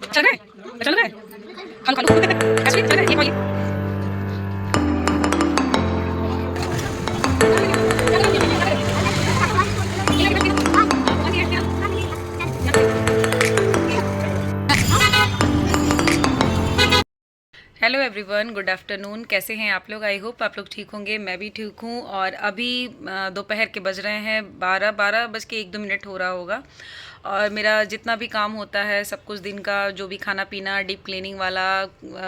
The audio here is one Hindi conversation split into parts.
चल गए चल गए खा लो खा लो ऐसे चल गए ये खाइए। Hello everyone, good afternoon. कैसे हैं आप लोग? आई होप आप लोग ठीक होंगे। मैं भी ठीक हूँ। और अभी दोपहर के बज रहे हैं 12 बज के 1-2 मिनट हो रहा होगा। और मेरा जितना भी काम होता है सब कुछ दिन का, जो भी खाना पीना, डीप क्लीनिंग वाला,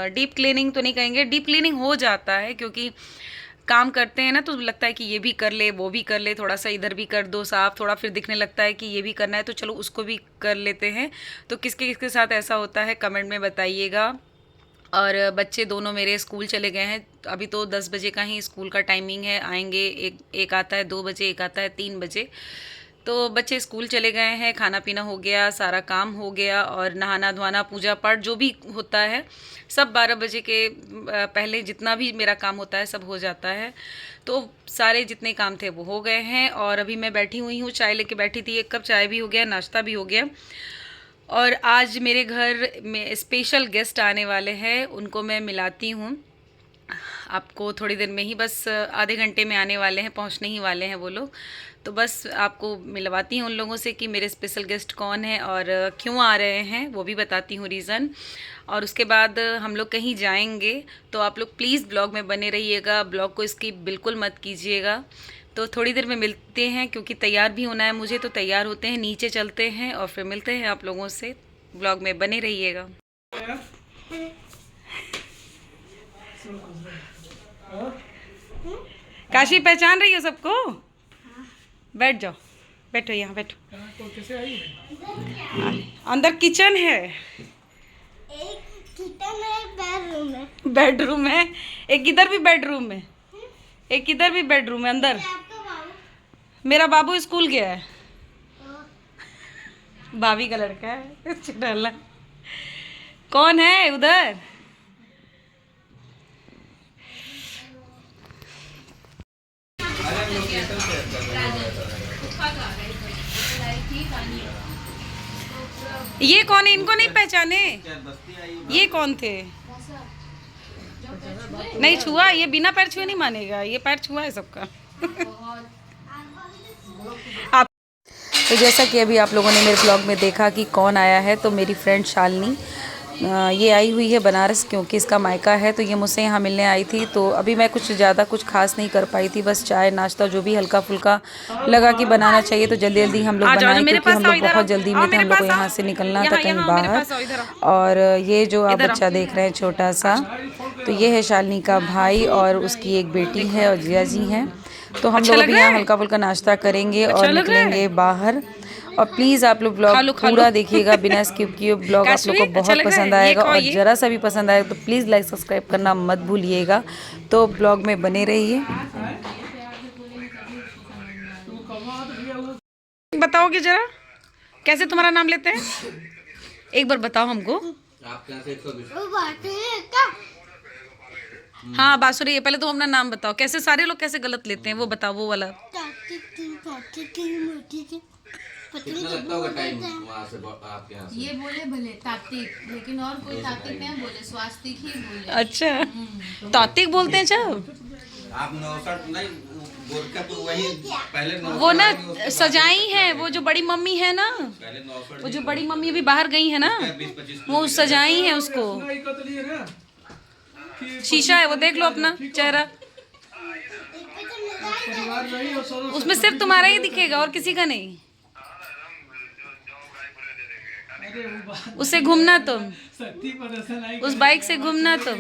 डीप क्लीनिंग तो नहीं कहेंगे, डीप क्लीनिंग हो जाता है क्योंकि काम करते हैं ना तो लगता है कि ये भी कर ले वो भी कर ले, थोड़ा सा इधर भी कर दो साफ, थोड़ा फिर दिखने लगता है कि ये भी करना है तो चलो उसको भी कर लेते हैं। तो किसके किसके साथ ऐसा होता है कमेंट में बताइएगा। और बच्चे दोनों मेरे स्कूल चले गए हैं। अभी तो 10 बजे का ही स्कूल का टाइमिंग है। आएंगे, एक एक आता है 2 बजे, एक आता है 3 बजे। तो बच्चे स्कूल चले गए हैं, खाना पीना हो गया, सारा काम हो गया और नहाना धोना पूजा पाठ जो भी होता है सब 12 बजे के पहले जितना भी मेरा काम होता है सब हो जाता है। तो सारे जितने काम थे वो हो गए हैं और अभी मैं बैठी हुई हूँ, चाय लेके बैठी थी। 1 कप चाय भी हो गया, नाश्ता भी हो गया। और आज मेरे घर में स्पेशल गेस्ट आने वाले हैं, उनको मैं मिलाती हूँ आपको थोड़ी देर में ही, बस आधे घंटे में आने वाले हैं, पहुँचने ही वाले हैं वो लोग। तो बस आपको मिलवाती हूँ उन लोगों से कि मेरे स्पेशल गेस्ट कौन हैं और क्यों आ रहे हैं, वो भी बताती हूँ रीज़न। और उसके बाद हम लोग कहीं जाएंगे, तो आप लोग प्लीज़ ब्लॉग में बने रहिएगा, ब्लॉग को स्किप बिल्कुल मत कीजिएगा। तो थोड़ी देर में मिलते हैं क्योंकि तैयार भी होना है मुझे, तो तैयार होते हैं, नीचे चलते हैं और फिर मिलते हैं आप लोगों से। ब्लॉग में बने रहिएगा। काशी पहचान रही हो सबको? बैठ जाओ, बैठो यहाँ बैठो। अंदर किचन है, एक किचन है, एक बेडरूम है। बेडरूम है, एक इधर भी बेडरूम है, एक इधर भी बेडरूम है अंदर। आपका बाबू? मेरा बाबू स्कूल गया है, भाभी का लड़का है चिड़ला। कौन है उधर? ये कौन है? इनको नहीं पहचाने? ये कौन थे? नहीं छुआ, ये बिना पैर छुए नहीं मानेगा, ये पैर छुआ है सबका। आप तो जैसा कि अभी आप लोगों ने मेरे ब्लॉग में देखा कि कौन आया है, तो मेरी फ्रेंड शालिनी ये आई हुई है बनारस, क्योंकि इसका मायका है, तो ये मुझसे यहाँ मिलने आई थी। तो अभी मैं कुछ ज़्यादा कुछ खास नहीं कर पाई थी, बस चाय नाश्ता जो भी हल्का फुल्का लगा कि बनाना चाहिए तो जल्दी जल्दी हम लोग बनाए, क्योंकि हम लोग बहुत जल्दी में थे, हम लोग को यहाँ से निकलना था कहीं बाहर। और ये जो आप बच्चा देख रहे हैं छोटा सा, तो ये है शालिनी का भाई और उसकी एक बेटी है और जिया जी हैं। तो हम लोग अभी यहाँ हल्का फुल्का नाश्ता करेंगे और निकलेंगे बाहर। और प्लीज़ आप लोग ब्लॉग पूरा देखिएगा बिना स्किप किए, ब्लॉग आप लोग को बहुत पसंद आएगा। और ज़रा सा भी पसंद आएगा तो प्लीज़ लाइक सब्सक्राइब करना मत भूलिएगा। तो ब्लॉग में बने रहिए। बताओगे जरा कैसे तुम्हारा नाम लेते हैं, एक बार बताओ हमको। वो बात है क्या? हाँ बासुरी है, पहले तो अपना नाम बताओ, कैसे सारे लोग कैसे गलत लेते हैं वो बताओ, वो वाला। कितना लगता होगा टाइम वहाँ से आपके यहाँ से? ये बोले भले तात्विक, लेकिन और कोई तात्विक नहीं बोले, स्वास्तिक ही बोले। अच्छा तात्विक बोलते हैं जब आप 69 नहीं, गोरखा तो वही पहले वो ना सजाई है, वो जो बड़ी मम्मी है ना, पहले 69 वो जो बड़ी मम्मी अभी बाहर गई है ना, 20-25 वो सजाई है उसको। शीशा है वो, देख लो अपना चेहरा, उसमें सिर्फ तुम्हारा ही दिखेगा और किसी का नहीं। उससे घूमना तुम, उस बाइक से घूमना तुम।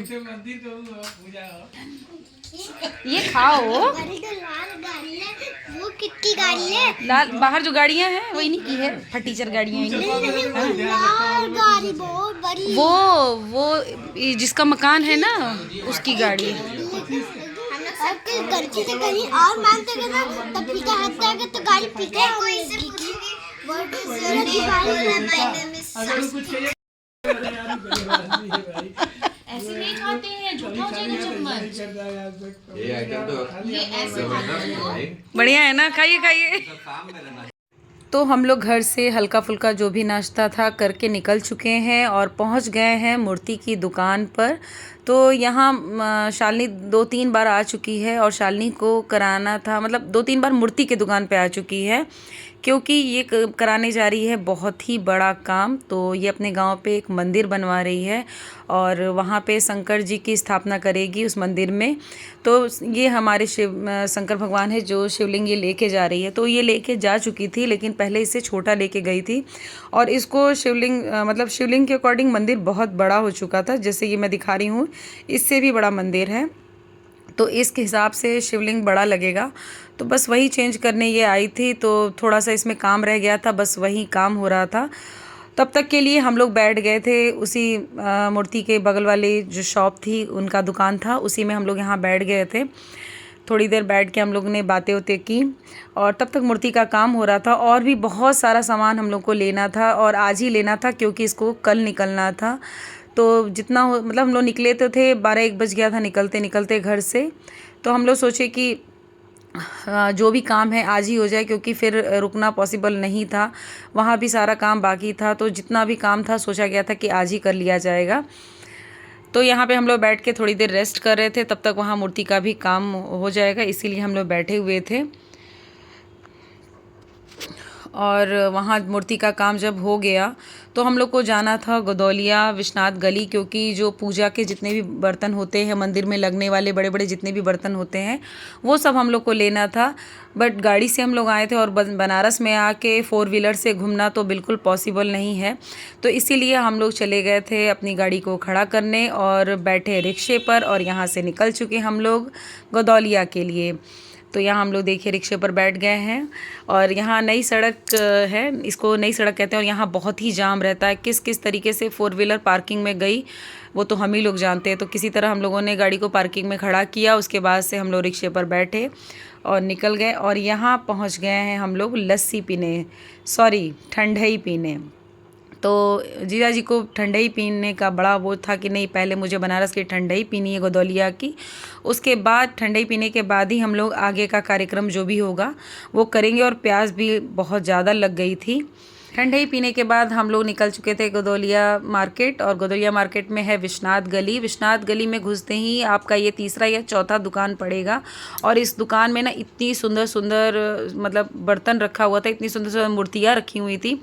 ये खाओ। गाड़ी तो लाल गाड़ी है, वो कितनी गाड़ी है? लाल बाहर जो गाड़ियां हैं वो इन्हीं की है, फटीचर गाड़ियां इन्हीं की। नहीं, वो लाल गाड़ी बहुत बड़ी। वो जिसका मकान है ना उसकी गाड़ी है। और गलती से कहीं और मानते गए ना तब पीछे हाथ जाएगा तो गाड़ी पीछे ऐसे नहीं खाते हैं, झूठा हो जाएगा चम्मच। ये आइटम तो ये ऐसे खाते हैं। बढ़िया है ना, खाइए खाइए। काम में रहना। तो हम लोग घर से हल्का फुल्का जो भी नाश्ता था करके निकल चुके हैं और पहुंच गए हैं मूर्ति की दुकान पर। तो यहाँ शालिनी 2-3 बार आ चुकी है और शालिनी को कराना था, मतलब 2-3 बार मूर्ति की दुकान पे आ चुकी है, क्योंकि ये कराने जा रही है बहुत ही बड़ा काम। तो ये अपने गांव पे एक मंदिर बनवा रही है और वहाँ पे शंकर जी की स्थापना करेगी उस मंदिर में। तो ये हमारे शंकर भगवान है जो शिवलिंग ये लेके जा रही है। तो ये लेके जा चुकी थी, लेकिन पहले इसे छोटा लेके गई थी और इसको शिवलिंग मतलब शिवलिंग के अकॉर्डिंग मंदिर बहुत बड़ा हो चुका था। जैसे ये मैं दिखा रही हूँ, इससे भी बड़ा मंदिर है, तो इसके हिसाब से शिवलिंग बड़ा लगेगा। तो बस वही चेंज करने ये आई थी, तो थोड़ा सा इसमें काम रह गया था, बस वही काम हो रहा था। तब तक के लिए हम लोग बैठ गए थे उसी मूर्ति के बगल वाली जो शॉप थी, उनका दुकान था, उसी में हम लोग यहाँ बैठ गए थे। थोड़ी देर बैठ के हम लोग ने बातें होते की और तब तक मूर्ति का काम हो रहा था। और भी बहुत सारा सामान हम लोग को लेना था और आज ही लेना था, क्योंकि इसको कल निकलना था। तो जितना हो मतलब हम लोग निकले तो थे, 12-1 बज गया था निकलते निकलते घर से। तो हम लोग सोचे कि जो भी काम है आज ही हो जाए, क्योंकि फिर रुकना पॉसिबल नहीं था, वहाँ भी सारा काम बाकी था। तो जितना भी काम था सोचा गया था कि आज ही कर लिया जाएगा। तो यहाँ पे हम लोग बैठ के थोड़ी देर रेस्ट कर रहे थे, तब तक वहाँ मूर्ति का भी काम हो जाएगा, इसीलिए हम लोग बैठे हुए थे। और वहाँ मूर्ति का काम जब हो गया तो हम लोग को जाना था गदौलिया विश्वनाथ गली, क्योंकि जो पूजा के जितने भी बर्तन होते हैं, मंदिर में लगने वाले बड़े बड़े जितने भी बर्तन होते हैं, वो सब हम लोग को लेना था। बट गाड़ी से हम लोग आए थे और बनारस में आके 4 व्हीलर से घूमना तो बिल्कुल पॉसिबल नहीं है। तो इसीलिए हम लोग चले गए थे अपनी गाड़ी को खड़ा करने और बैठे रिक्शे पर और यहाँ से निकल चुके हम लोग गदौलिया के लिए। तो यहाँ हम लोग देखिए रिक्शे पर बैठ गए हैं और यहाँ नई सड़क है, इसको नई सड़क कहते हैं, और यहाँ बहुत ही जाम रहता है। किस किस तरीके से 4 व्हीलर पार्किंग में गई वो तो हम ही लोग जानते हैं। तो किसी तरह हम लोगों ने गाड़ी को पार्किंग में खड़ा किया, उसके बाद से हम लोग रिक्शे पर बैठे और निकल गए। और यहाँ पहुँच गए हैं हम लोग लस्सी पीने, सॉरी ठंडई पीने। तो जीजा जी को ठंडई पीने का बड़ा वो था कि नहीं, पहले मुझे बनारस की ठंडई पीनी है गदौलिया की, उसके बाद ठंडई पीने के बाद ही हम लोग आगे का कार्यक्रम जो भी होगा वो करेंगे। और प्यास भी बहुत ज़्यादा लग गई थी। ठंडई पीने के बाद हम लोग निकल चुके थे गदौलिया मार्केट, और गदौलिया मार्केट में है विश्वनाथ गली। विश्वनाथ गली में घुसते ही आपका ये 3रा या 4था दुकान पड़ेगा। और इस दुकान में ना इतनी सुंदर सुंदर मतलब बर्तन रखा हुआ था, इतनी सुंदर सुंदर मूर्तियाँ रखी हुई थी,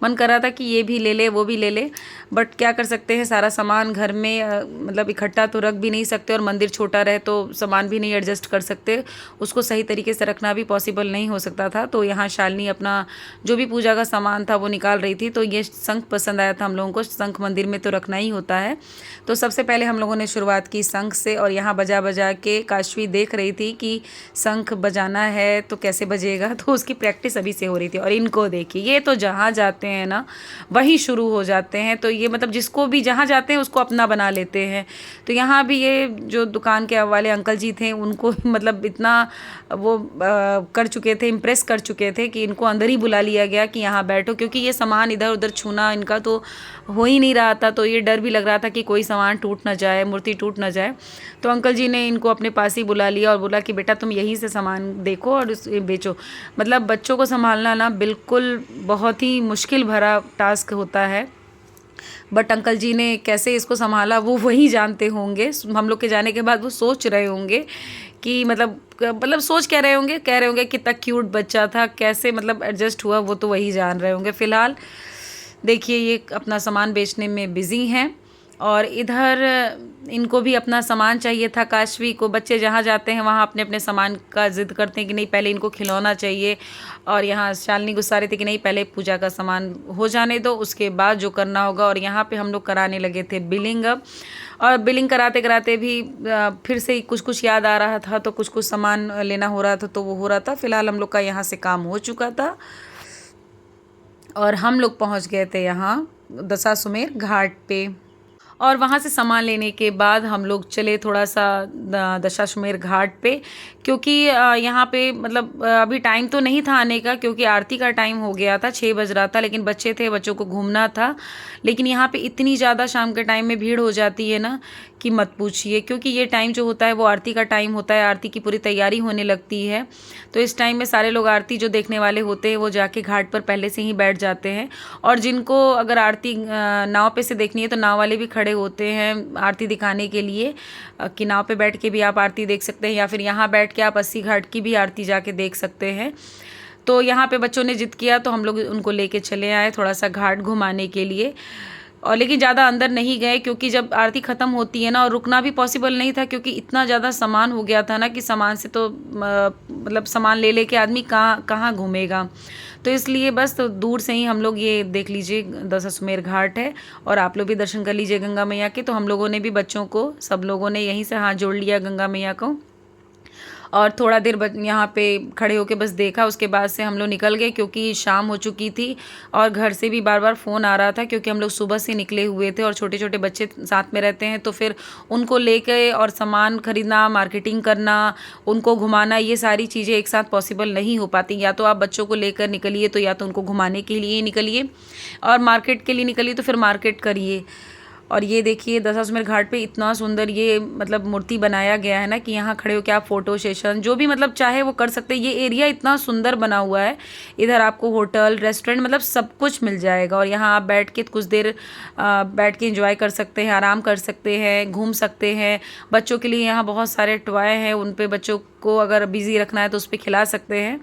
मन कर रहा था कि ये भी ले ले वो भी ले ले। बट क्या कर सकते हैं, सारा सामान घर में मतलब इकट्ठा तो रख भी नहीं सकते, और मंदिर छोटा रहे तो सामान भी नहीं एडजस्ट कर सकते, उसको सही तरीके से रखना भी पॉसिबल नहीं हो सकता था। तो यहाँ शालिनी अपना जो भी पूजा का सामान था वो निकाल रही थी। तो ये शंख पसंद आया था हम लोगों को, शंख मंदिर में तो रखना ही होता है। तो सबसे पहले हम लोगों ने शुरुआत की शंख से, और यहाँ बजा बजा के काशवी देख रही थी कि शंख बजाना है तो कैसे बजेगा, तो उसकी प्रैक्टिस अभी से हो रही थी। और इनको देखिए, ये तो जहाँ जाते हैं ना वहीं शुरू हो जाते हैं। तो ये मतलब जिसको भी जहाँ जाते हैं उसको अपना बना लेते हैं। तो यहाँ भी ये जो दुकान के वाले अंकल जी थे उनको मतलब इतना वो कर चुके थे, इम्प्रेस कर चुके थे कि इनको अंदर ही बुला लिया गया कि यहाँ बैठो, क्योंकि ये सामान इधर उधर छूना इनका तो हो ही नहीं रहा था। तो ये डर भी लग रहा था कि कोई सामान टूट ना जाए, मूर्ति टूट ना जाए। तो अंकल जी ने इनको अपने पास ही बुला लिया और बोला कि बेटा तुम यहीं से सामान देखो और बेचो। मतलब बच्चों को संभालना ना बिल्कुल बहुत ही मुश्किल भरा टास्क होता है, बट अंकल जी ने कैसे इसको संभाला वो वही जानते होंगे। हम लोग के जाने के बाद वो सोच रहे होंगे कि मतलब सोच क्या रहे होंगे, कह रहे होंगे कितना क्यूट बच्चा था, कैसे मतलब एडजस्ट हुआ वो तो वही जान रहे होंगे। फ़िलहाल देखिए ये अपना सामान बेचने में बिज़ी हैं, और इधर इनको भी अपना सामान चाहिए था। काशवी को, बच्चे जहाँ जाते हैं वहाँ अपने अपने सामान का ज़िद करते हैं कि नहीं पहले इनको खिलौना चाहिए, और यहाँ शालिनी गुस्सा रही थी कि नहीं पहले पूजा का सामान हो जाने दो, उसके बाद जो करना होगा। और यहाँ पे हम लोग कराने लगे थे बिलिंग अब, और बिलिंग कराते कराते भी फिर से कुछ कुछ याद आ रहा था, तो कुछ कुछ सामान लेना हो रहा था तो वो हो रहा था। फ़िलहाल हम लोग का यहाँ से काम हो चुका था और हम लोग पहुँच गए थे यहाँ दशाश्वमेध घाट पे। और वहाँ से सामान लेने के बाद हम लोग चले थोड़ा सा दशाश्वमेध घाट पे, क्योंकि यहाँ पे मतलब अभी टाइम तो नहीं था आने का, क्योंकि आरती का टाइम हो गया था, 6 बज रहा था, लेकिन बच्चे थे, बच्चों को घूमना था। लेकिन यहाँ पे इतनी ज़्यादा शाम के टाइम में भीड़ हो जाती है ना कि मत पूछिए, क्योंकि ये टाइम जो होता है वो आरती का टाइम होता है, आरती की पूरी तैयारी होने लगती है। तो इस टाइम में सारे लोग आरती जो देखने वाले होते हैं वो जाके घाट पर पहले से ही बैठ जाते हैं। और जिनको अगर आरती नाव पे से देखनी है तो नाव वाले भी खड़े होते हैं आरती दिखाने के लिए, कि नाव पे बैठ के भी आप आरती देख सकते हैं, या फिर यहाँ बैठ के आप 80 घाट की भी आरती जाके देख सकते हैं। तो यहाँ पे बच्चों ने जिद किया तो हम लोग उनको लेके चले आए थोड़ा सा घाट घुमाने के लिए। और लेकिन ज़्यादा अंदर नहीं गए, क्योंकि जब आरती ख़त्म होती है ना, और रुकना भी पॉसिबल नहीं था, क्योंकि इतना ज़्यादा सामान हो गया था ना कि सामान से तो मतलब सामान ले लेके आदमी कहाँ कहाँ घूमेगा। तो इसलिए बस तो दूर से ही हम लोग ये देख लीजिए दशाश्वमेध घाट है, और आप लोग भी दर्शन कर लीजिए गंगा मैया के। तो हम लोगों ने भी बच्चों को, सब लोगों ने यहीं से हाथ जोड़ लिया गंगा मैया को, और थोड़ा देर यहाँ पे खड़े होके बस देखा। उसके बाद से हम लोग निकल गए, क्योंकि शाम हो चुकी थी, और घर से भी बार बार फ़ोन आ रहा था, क्योंकि हम लोग सुबह से निकले हुए थे, और छोटे छोटे बच्चे साथ में रहते हैं, तो फिर उनको लेके और सामान खरीदना, मार्केटिंग करना, उनको घुमाना, ये सारी चीज़ें एक साथ पॉसिबल नहीं हो पाती। या तो आप बच्चों को लेकर निकलिए, तो या तो उनको घुमाने के लिए निकलिए, और मार्केट के लिए निकलिए तो फिर मार्केट करिए। और ये देखिए दशाश्वमेध घाट पे इतना सुंदर ये मतलब मूर्ति बनाया गया है ना, कि यहाँ खड़े होकर आप फोटो सेशन जो भी मतलब चाहे वो कर सकते हैं। ये एरिया इतना सुंदर बना हुआ है, इधर आपको होटल, रेस्टोरेंट, मतलब सब कुछ मिल जाएगा। और यहाँ आप बैठ के कुछ देर बैठ के एंजॉय कर सकते हैं, आराम कर सकते हैं, घूम सकते हैं। बच्चों के लिए यहाँ बहुत सारे टॉय हैं, उन पे बच्चों को अगर बिज़ी रखना है तो उस पर खिला सकते हैं।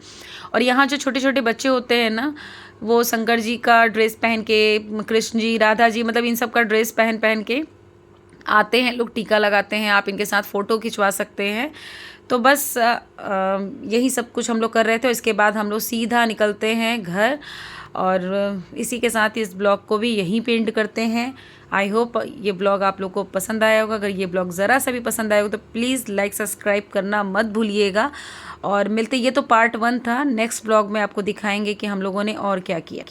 और यहाँ जो छोटे छोटे बच्चे होते हैं ना, वो शंकर जी का ड्रेस पहन के, कृष्ण जी, राधा जी, मतलब इन सब का ड्रेस पहन पहन के आते हैं लोग, टीका लगाते हैं, आप इनके साथ फ़ोटो खिंचवा सकते हैं। तो बस यही सब कुछ हम लोग कर रहे थे। इसके बाद हम लोग सीधा निकलते हैं घर, और इसी के साथ इस ब्लॉग को भी यहीं पे एंड करते हैं। आई होप ये ब्लॉग आप लोग को पसंद आया होगा। अगर ये ब्लॉग ज़रा सा भी पसंद आया हो तो प्लीज़ लाइक सब्सक्राइब करना मत भूलिएगा। और मिलते, ये तो पार्ट 1 था, नेक्स्ट ब्लॉग में आपको दिखाएंगे कि हम लोगों ने और क्या किया।